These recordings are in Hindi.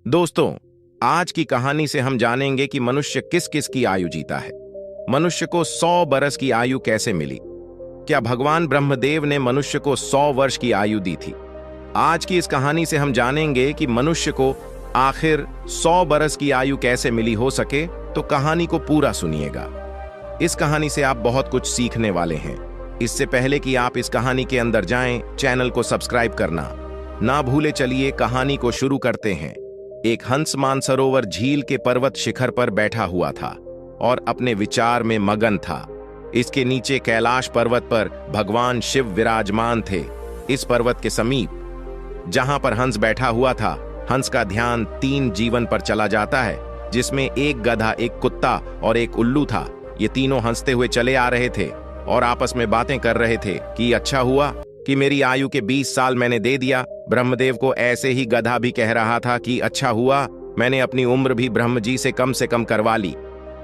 दोस्तों, आज की कहानी से हम जानेंगे कि मनुष्य किस किस की आयु जीता है। मनुष्य को 100 बरस की आयु कैसे मिली? क्या भगवान ब्रह्मदेव ने मनुष्य को 100 वर्ष की आयु दी थी? आज की इस कहानी से हम जानेंगे कि मनुष्य को आखिर 100 बरस की आयु कैसे मिली। हो सके तो कहानी को पूरा सुनिएगा। इस कहानी से आप बहुत कुछ सीखने वाले हैं। इससे पहले कि आप इस कहानी के अंदर जाएं, चैनल को सब्सक्राइब करना ना भूले। चलिए कहानी को शुरू करते हैं। एक हंस मानसरोवर झील के पर्वत शिखर पर बैठा हुआ था और अपने विचार में मगन था। इसके नीचे कैलाश पर्वत पर भगवान शिव विराजमान थे। इस पर्वत के समीप जहां पर हंस बैठा हुआ था, हंस का ध्यान 3 जीवन पर चला जाता है, जिसमें एक गधा, एक कुत्ता और एक उल्लू था। ये तीनों हंसते हुए चले आ रहे थे और आपस में बातें कर रहे थे कि अच्छा हुआ कि मेरी आयु के 20 साल मैंने दे दिया। ब्रह्मदेव को ऐसे ही गधा भी कह रहा था कि अच्छा हुआ मैंने अपनी उम्र भी ब्रह्म जी से कम करवा ली।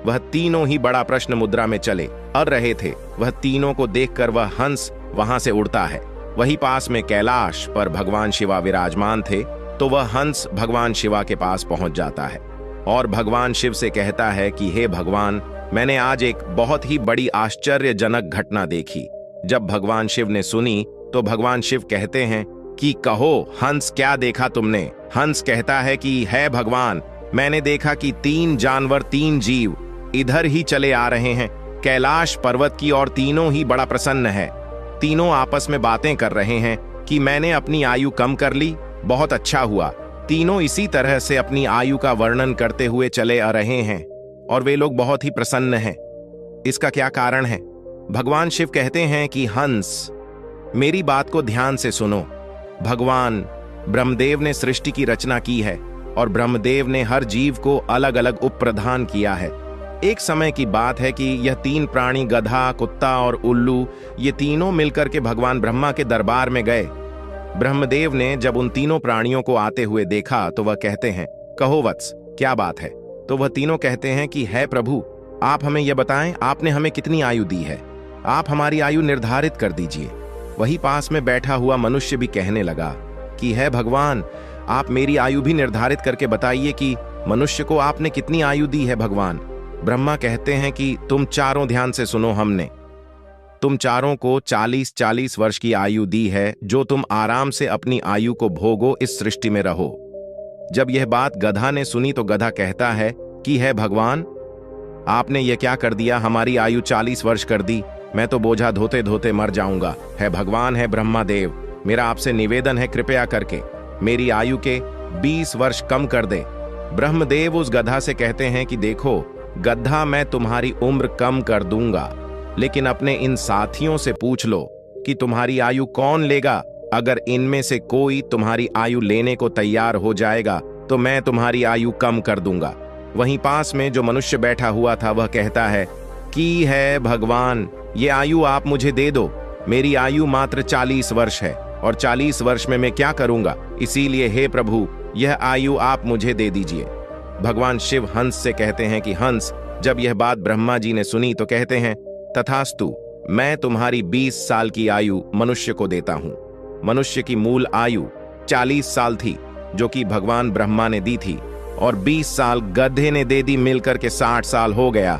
वह तीनों ही बड़ा प्रश्न मुद्रा में चले और रहे थे। वह तीनों को देखकर वह हंस वहां से उड़ता है। वही पास में कैलाश पर भगवान शिवा विराजमान थे, तो वह हंस भगवान शिवा के पास पहुंच जाता है और भगवान शिव से कहता है कि हे भगवान, मैंने आज एक बहुत ही बड़ी आश्चर्यजनक घटना देखी। जब भगवान शिव ने सुनी तो भगवान शिव कहते हैं कि कहो हंस, क्या देखा तुमने? हंस कहता है कि है भगवान, मैंने देखा कि 3 जानवर, 3 जीव इधर ही चले आ रहे हैं कैलाश पर्वत की, और तीनों ही बड़ा प्रसन्न है। तीनों आपस में बातें कर रहे हैं कि मैंने अपनी आयु कम कर ली, बहुत अच्छा हुआ। तीनों इसी तरह से अपनी आयु का वर्णन करते हुए चले आ रहे हैं और वे लोग बहुत ही प्रसन्न हैं। इसका क्या कारण है? भगवान शिव कहते हैं कि हंस, मेरी बात को ध्यान से सुनो। भगवान ब्रह्मदेव ने सृष्टि की रचना की है और ब्रह्मदेव ने हर जीव को अलग अलग उपप्रधान किया है। एक समय की बात है कि यह 3 प्राणी, गधा, कुत्ता और उल्लू, ये तीनों मिलकर के भगवान ब्रह्मा के दरबार में गए। ब्रह्मदेव ने जब उन तीनों प्राणियों को आते हुए देखा तो वह कहते हैं, कहो वत्स, क्या बात है? तो वह तीनों कहते हैं कि है प्रभु, आप हमें यह बताएं, आपने हमें कितनी आयु दी है? आप हमारी आयु निर्धारित कर दीजिए। वही पास में बैठा हुआ मनुष्य भी कहने लगा कि है भगवान, आप मेरी आयु भी निर्धारित करके बताइए कि मनुष्य को आपने कितनी आयु दी है। भगवान ब्रह्मा कहते हैं कि तुम चारों ध्यान से सुनो, हमने तुम चारों को 40-40 वर्ष की आयु दी है, जो तुम आराम से अपनी आयु को भोगो, इस सृष्टि में रहो। जब यह बात गधा ने सुनी तो गधा कहता है कि है भगवान, आपने यह क्या कर दिया? हमारी आयु 40 वर्ष कर दी, मैं तो बोझा धोते धोते मर जाऊंगा। है भगवान, है ब्रह्मा देव, मेरा आपसे निवेदन है, कृपया करके मेरी आयु के 20 वर्ष कम कर दे। ब्रह्मदेव उस गधा से कहते हैं कि देखो गधा, मैं तुम्हारी उम्र कम कर दूंगा, लेकिन अपने इन साथियों से पूछ लो कि तुम्हारी आयु कौन लेगा। अगर इनमें से कोई तुम्हारी आयु लेने को तैयार हो जाएगा तो मैं तुम्हारी आयु कम कर दूंगा। वहीं पास में जो मनुष्य बैठा हुआ था वह कहता है कि है भगवान, ये आयु आप मुझे दे दो। मेरी आयु मात्र 40 वर्ष है और 40 वर्ष में मैं क्या करूंगा? इसीलिए हे प्रभु, यह आयु आप मुझे दे दीजिए। भगवान शिव हंस से कहते हैं कि हंस, जब यह बात ब्रह्मा जी ने सुनी तो कहते हैं, तथास्तु, मैं तुम्हारी 20 साल की आयु मनुष्य को देता हूं। मनुष्य की मूल आयु 40 साल थी, जो कि भगवान ब्रह्मा ने दी थी, और 20 साल गधे ने दे दी, मिलकर के 60 साल हो गया।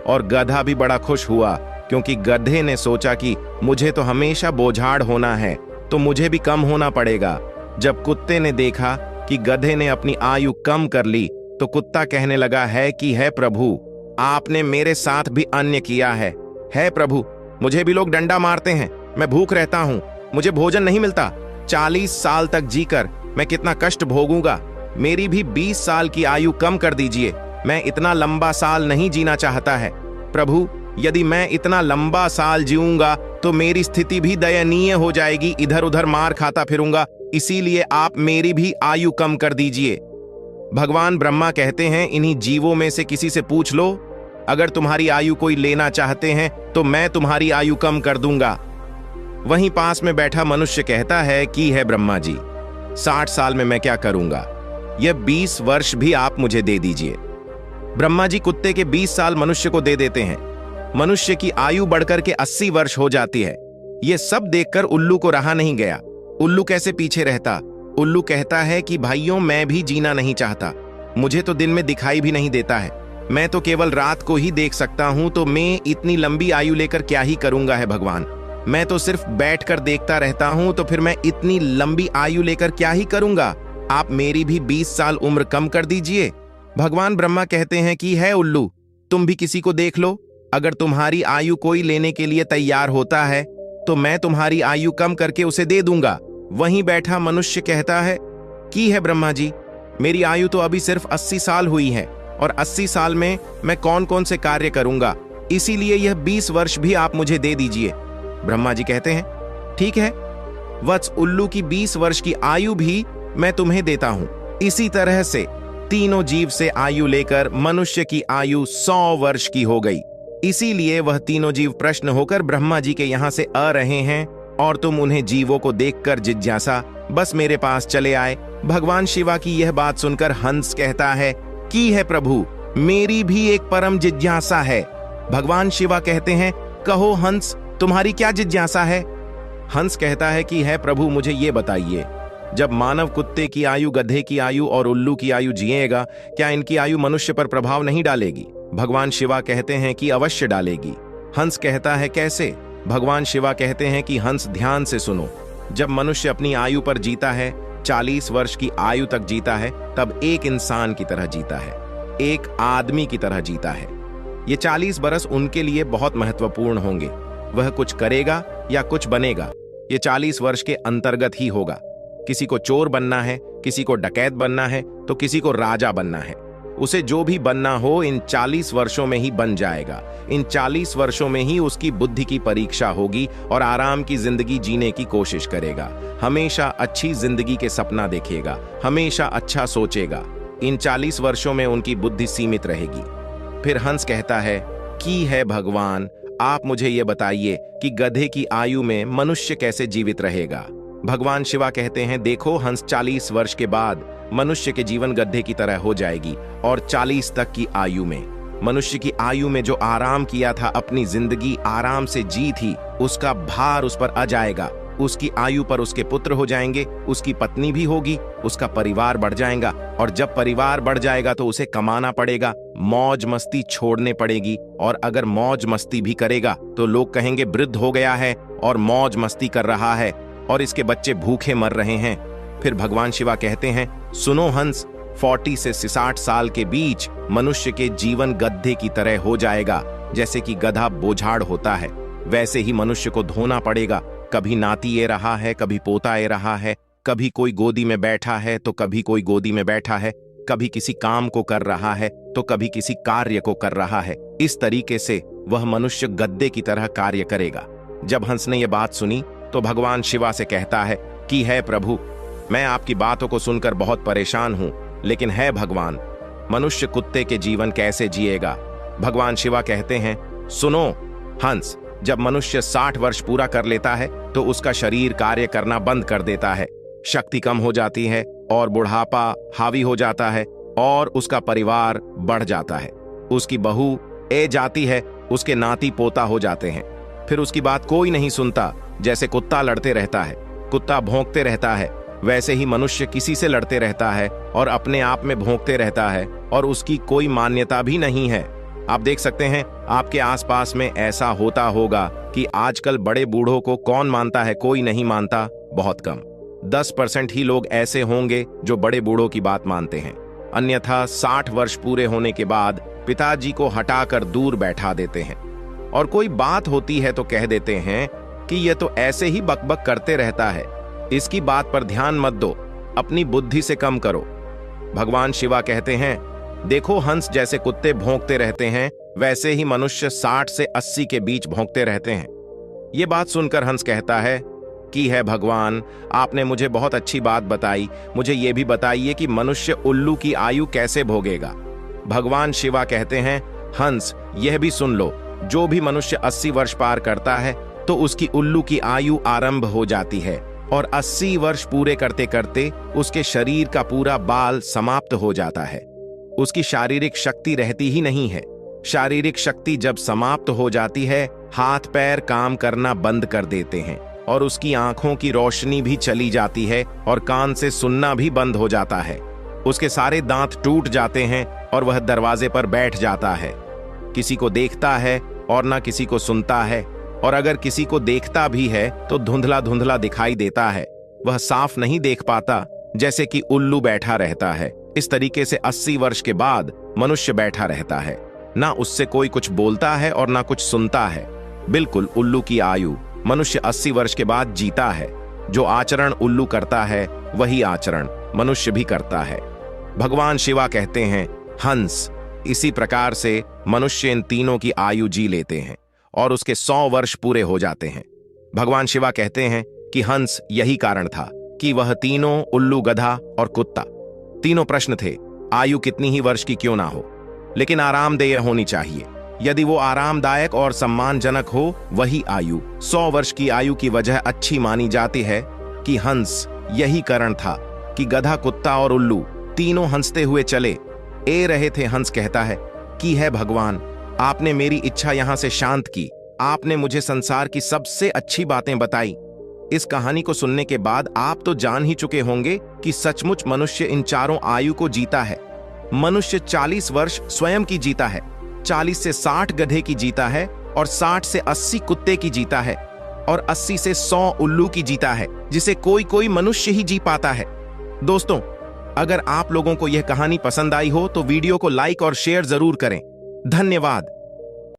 और गधा भी बड़ा खुश हुआ, क्योंकि गधे ने सोचा कि मुझे तो हमेशा बोझाड़ होना है, तो मुझे भी कम होना पड़ेगा। जब कुत्ते ने देखा कि गधे ने अपनी आयु कम कर ली तो कुत्ता कहने लगा है कि है प्रभु, आपने मेरे साथ भी अन्य किया है। है प्रभु, मुझे भी लोग डंडा मारते हैं, मैं भूख रहता हूं, मुझे भोजन नहीं मिलता। 40 साल तक जीकर मैं कितना कष्ट भोगूंगा। मेरी भी 20 साल की आयु कम कर दीजिए। मैं इतना लंबा साल नहीं जीना चाहता है। प्रभु, यदि मैं इतना लंबा साल जीऊंगा तो मेरी स्थिति भी दयनीय हो जाएगी, इधर उधर मार खाता फिरूंगा, इसीलिए आप मेरी भी आयु कम कर दीजिए। भगवान ब्रह्मा कहते हैं, इन्हीं जीवों में से किसी से पूछ लो, अगर तुम्हारी आयु कोई लेना चाहते हैं तो मैं तुम्हारी आयु कम कर दूंगा। वहीं पास में बैठा मनुष्य कहता है कि है ब्रह्मा जी, 60 साल में मैं क्या करूंगा? यह 20 वर्ष भी आप मुझे दे दीजिए। ब्रह्मा जी कुत्ते के 20 साल मनुष्य को दे देते हैं। मनुष्य की आयु बढ़कर के 80 वर्ष हो जाती है। यह सब देखकर उल्लू को रहा नहीं गया। उल्लू कैसे पीछे रहता? उल्लू कहता है कि भाइयों, मैं भी जीना नहीं चाहता। मुझे तो दिन में दिखाई भी नहीं देता है। मैं तो केवल रात को ही देख सकता हूं, तो मैं इतनी लंबी आयु लेकर क्या ही करूंगा है भगवान। मैं तो सिर्फ बैठकर देखता रहता हूं, तो फिर मैं इतनी लंबी आयु लेकर क्या ही करूंगा। आप मेरी भी 20 साल उम्र कम कर दीजिए। भगवान ब्रह्मा कहते हैं कि है उल्लू, तुम भी किसी को देख लो। अगर तुम्हारी आयु कोई लेने के लिए तैयार होता है तो मैं तुम्हारी आयु कम करके उसे दे दूंगा। वहीं बैठा मनुष्य कहता है कि है ब्रह्मा जी, मेरी आयु तो अभी सिर्फ 80 साल हुई है, और 80 साल में मैं कौन कौन से कार्य करूंगा, इसीलिए यह 20 वर्ष भी आप मुझे दे दीजिए। ब्रह्मा जी कहते हैं ठीक है वत्स, उल्लू की 20 वर्ष की आयु भी मैं तुम्हें देता हूं। इसी तरह से तीनों जीव से आयु लेकर मनुष्य की आयु 100 वर्ष की हो गई। इसीलिए वह तीनों जीव प्रश्न होकर ब्रह्मा जी के यहां से आ रहे हैं, और तुम उन्हें जीवों को देखकर जिज्ञासा बस मेरे पास चले आए। भगवान शिवा की यह बात सुनकर हंस कहता है कि है प्रभु, मेरी भी एक परम जिज्ञासा है। भगवान शिवा कहते हैं कहो हंस, तुम्हारी क्या जिज्ञासा है। हंस कहता है कि है प्रभु, मुझे ये बताइए, जब मानव कुत्ते की आयु, गधे की आयु और उल्लू की आयु जिएगा, क्या इनकी आयु मनुष्य पर प्रभाव नहीं डालेगी। भगवान शिवा कहते हैं कि अवश्य डालेगी। हंस कहता है कैसे। भगवान शिवा कहते हैं कि हंस, ध्यान से सुनो। जब मनुष्य अपनी आयु पर जीता है, 40 वर्ष की आयु तक जीता है, तब एक इंसान की तरह जीता है, एक आदमी की तरह जीता है। ये 40 बरस उनके लिए बहुत महत्वपूर्ण होंगे। वह कुछ करेगा या कुछ बनेगा, ये 40 वर्ष के अंतर्गत ही होगा। किसी को चोर बनना है, किसी को डकैत बनना है, तो किसी को राजा बनना है। उसे जो भी बनना हो इन 40 वर्षों में ही बन जाएगा। इन 40 वर्षों में ही उसकी बुद्धि की परीक्षा होगी और आराम की जिंदगी जीने की कोशिश करेगा। हमेशा अच्छी जिंदगी के सपना देखेगा, हमेशा अच्छा सोचेगा। इन 40 वर्षों में उनकी बुद्धि सीमित रहेगी। फिर हंस कहता है कि है भगवान, आप मुझे ये बताइए कि गधे की आयु में मनुष्य कैसे जीवित रहेगा। भगवान शिवा कहते हैं देखो हंस, 40 वर्ष के बाद मनुष्य के जीवन गधे की तरह हो जाएगी, और 40 तक की आयु में मनुष्य की आयु में जो आराम किया था, अपनी जिंदगी आराम से जी थी, उसका भार उस पर आ जाएगा। उसकी आयु पर उसके पुत्र हो जाएंगे, उसकी पत्नी भी होगी, उसका परिवार बढ़ जाएगा। और जब परिवार बढ़ जाएगा तो उसे कमाना पड़ेगा, मौज मस्ती छोड़ने पड़ेगी। और अगर मौज मस्ती भी करेगा तो लोग कहेंगे वृद्ध हो गया है और मौज मस्ती कर रहा है, और इसके बच्चे भूखे मर रहे हैं। फिर भगवान शिवा कहते हैं सुनो हंस, 40 से 60 साल के बीच मनुष्य के जीवन गधे की तरह हो जाएगा। जैसे कि गधा बोझाड़ होता है, वैसे ही मनुष्य को धोना पड़ेगा। कभी नाती ये रहा है, कभी पोता ये रहा है, कभी कोई गोदी में बैठा है तो कभी कोई गोदी में बैठा है, कभी किसी काम को कर रहा है तो कभी किसी कार्य को कर रहा है। इस तरीके से वह मनुष्य गद्दे की तरह कार्य करेगा। जब हंस ने यह बात सुनी तो भगवान शिवा से कहता है कि है प्रभु, मैं आपकी बातों को सुनकर बहुत परेशान हूं, लेकिन है भगवान, मनुष्य कुत्ते के जीवन कैसे जिएगा। भगवान शिवा कहते हैं सुनो हंस, जब मनुष्य 60 वर्ष पूरा कर लेता है तो उसका शरीर कार्य करना बंद कर देता है, शक्ति कम हो जाती है और बुढ़ापा हावी हो जाता है, और उसका परिवार बढ़ जाता है। उसकी बहू ए जाती है, उसके नाती पोता हो जाते हैं। फिर उसकी बात कोई नहीं सुनता। जैसे कुत्ता लड़ते रहता है, कुत्ता भौंकते रहता है, वैसे ही मनुष्य किसी से लड़ते रहता है और अपने आप में भौंकते रहता है, और उसकी कोई मान्यता भी नहीं है। आप देख सकते हैं आपके आसपास में ऐसा होता होगा कि आजकल बड़े बूढ़ों को कौन मानता है, कोई नहीं मानता, बहुत कम। 10% ही लोग ऐसे होंगे जो बड़े बूढ़ों की बात मानते हैं। अन्यथा 60 वर्ष पूरे होने के बाद पिताजी को हटाकर दूर बैठा देते हैं, और कोई बात होती है तो कह देते हैं कि यह तो ऐसे ही बकबक करते रहता है, इसकी बात पर ध्यान मत दो, अपनी बुद्धि से कम करो। भगवान शिवा कहते हैं देखो हंस, जैसे कुत्ते भौंकते रहते हैं वैसे ही मनुष्य 60 से 80 के बीच भौंकते रहते हैं। ये बात सुनकर हंस कहता है कि है भगवान, आपने मुझे बहुत अच्छी बात बताई, मुझे ये भी बताइए कि मनुष्य उल्लू की आयु कैसे भोगेगा। भगवान शिवा कहते हैं हंस, यह भी सुन लो, जो भी मनुष्य 80 वर्ष पार करता है तो उसकी उल्लू की आयु आरंभ हो जाती है, और 80 वर्ष पूरे करते करते उसके शरीर का पूरा बाल समाप्त हो जाता है। उसकी शारीरिक शक्ति रहती ही नहीं है। शारीरिक शक्ति जब समाप्त हो जाती है, हाथ पैर काम करना बंद कर देते हैं। और उसकी आंखों की रोशनी भी चली जाती है और कान से सुनना भी बंद हो जाता है। उसके सारे दांत टूट जाते हैं और वह दरवाजे पर बैठ जाता है। किसी को देखता है और ना किसी को सुनता है, और अगर किसी को देखता भी है तो धुंधला धुंधला दिखाई देता है। वह साफ नहीं देख पाता, जैसे कि उल्लू बैठा रहता है। इस तरीके से 80 वर्ष के बाद मनुष्य बैठा रहता है। ना उससे कोई कुछ बोलता है और ना कुछ सुनता है। बिल्कुल उल्लू की आयु। मनुष्य 80 वर्ष के बाद जीता है। जो आचरण उल्लू करता है वही आचरण मनुष्य भी करता है। भगवान शिवा कहते हैं हंस। इसी प्रकार से मनुष्य इन तीनों की आयु जी लेते हैं और उसके 100 वर्ष पूरे हो जाते हैं। भगवान शिवा कहते हैं कि हंस यही कारण था कि वह तीनों, उल्लू, गधा और कुत्ता, तीनों प्रश्न थे। आयु कितनी ही वर्ष की क्यों ना हो, लेकिन आरामदेय होनी चाहिए। यदि वो आरामदायक और सम्मानजनक हो, वही आयु 100 वर्ष की आयु की वजह अच्छी मानी जाती है। कि हंस यही कारण था कि गधा, कुत्ता और उल्लू तीनों हंसते हुए चले ए रहे थे। हंस कहता है कि है भगवान, आपने मेरी इच्छा यहां से शांत की। आपने मुझे संसार की सबसे अच्छी बातें बताई। इस कहानी को सुनने के बाद आप तो जान ही चुके होंगे कि सचमुच मनुष्य इन चारों आयु को जीता है। मनुष्य 40 वर्ष स्वयं की जीता है, 40 से 60 गधे की जीता है, और 60 से 80 कुत्ते की जीता है, और 80 से 100 उल्लू की जीता है, जिसे कोई कोई मनुष्य ही जी पाता है। दोस्तों, अगर आप लोगों को यह कहानी पसंद आई हो तो वीडियो को लाइक और शेयर जरूर करें। धन्यवाद।